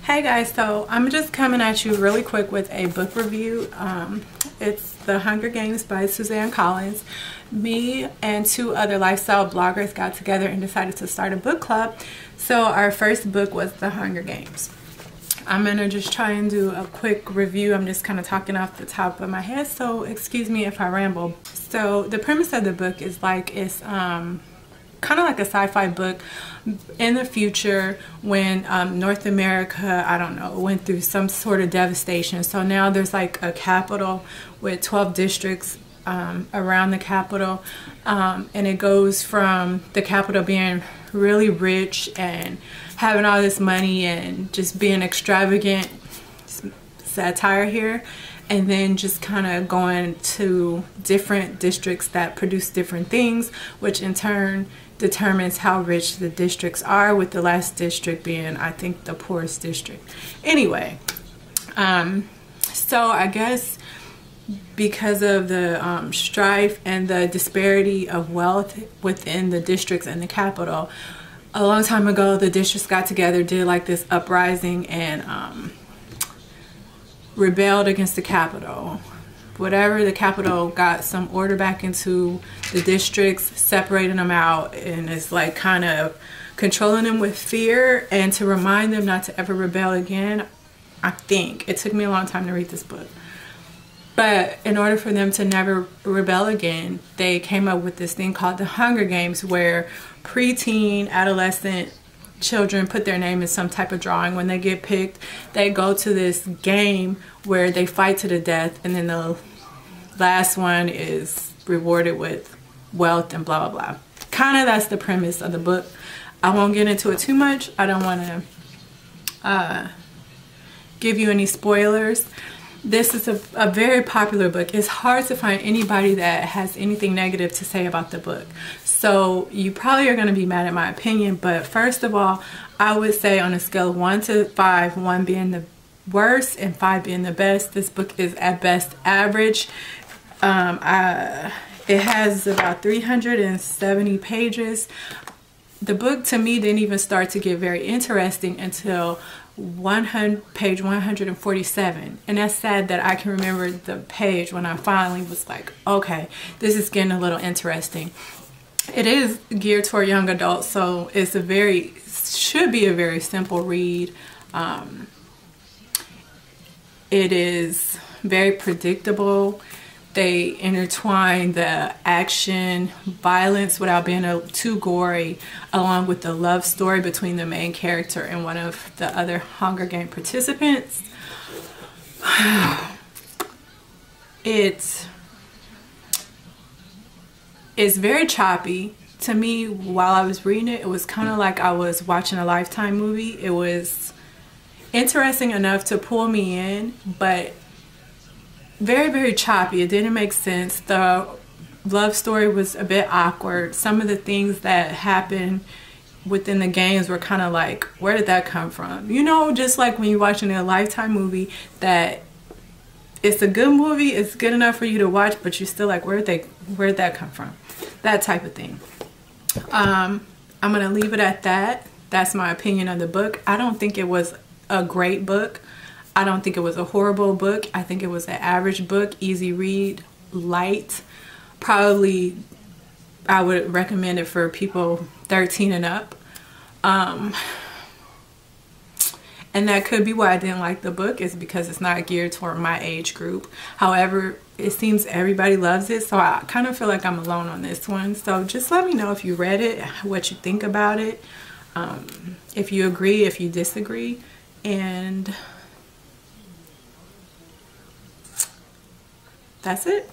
Hey guys, so I'm just coming at you really quick with a book review. It's The Hunger Games by Suzanne Collins. Me and two other lifestyle bloggers got together and decided to start a book club. So our first book was The Hunger Games. I'm gonna just try and do a quick review. I'm just kind of talking off the top of my head, so excuse me if I ramble. So the premise of the book is it's kind of like a sci-fi book in the future when North America, I don't know, went through some sort of devastation. So now there's like a capital with 12 districts around the capital, and it goes from the capital being really rich and having all this money and just being extravagant, satire here, and then just kind of going to different districts that produce different things, which in turn determines how rich the districts are, with the last district being, I think, the poorest district. Anyway, so I guess because of the strife and the disparity of wealth within the districts and the capital, a long time ago the districts got together, did like this uprising, and rebelled against the capital. Whatever, the capital got some order back into the districts, separating them out, and it's like kind of controlling them with fear and to remind them not to ever rebel again. I think it took me a long time to read this book, but in order for them to never rebel again, they came up with this thing called the Hunger Games, where preteen, adolescent children put their name in some type of drawing. When they get picked, they go to this game where they fight to the death, and then the last one is rewarded with wealth and blah blah blah. Kind of that's the premise of the book. I won't get into it too much. I don't want to give you any spoilers. This is a very popular book. It's hard to find anybody that has anything negative to say about the book. So you probably are going to be mad at my opinion, but first of all, I would say on a scale of 1 to 5, 1 being the worst and 5 being the best, this book is at best average. It has about 370 pages. The book to me didn't even start to get very interesting until page 147, and that's sad that I can remember the page when I finally was like, okay, this is getting a little interesting. It is geared toward young adults, so it's should be a very simple read. It is very predictable. They intertwine the action, violence without being too gory, along with the love story between the main character and one of the other Hunger Game participants. It's very choppy. To me, while I was reading it, it was kind of like I was watching a Lifetime movie. It was interesting enough to pull me in, but very, very choppy. It didn't make sense. The love story was a bit awkward. Some of the things that happened within the games were kind of like, where did that come from? You know, just like when you're watching a Lifetime movie that it's a good movie, it's good enough for you to watch, but you're still like, where'd that come from? That type of thing. I'm gonna leave it at that. That's my opinion on the book. I don't think it was a great book. I don't think it was a horrible book. I think it was an average book, easy read, light. Probably I would recommend it for people 13 and up. And that could be why I didn't like the book, is because it's not geared toward my age group. However, it seems everybody loves it, so I kind of feel like I'm alone on this one. So just let me know if you read it, what you think about it, if you agree, if you disagree, and that's it.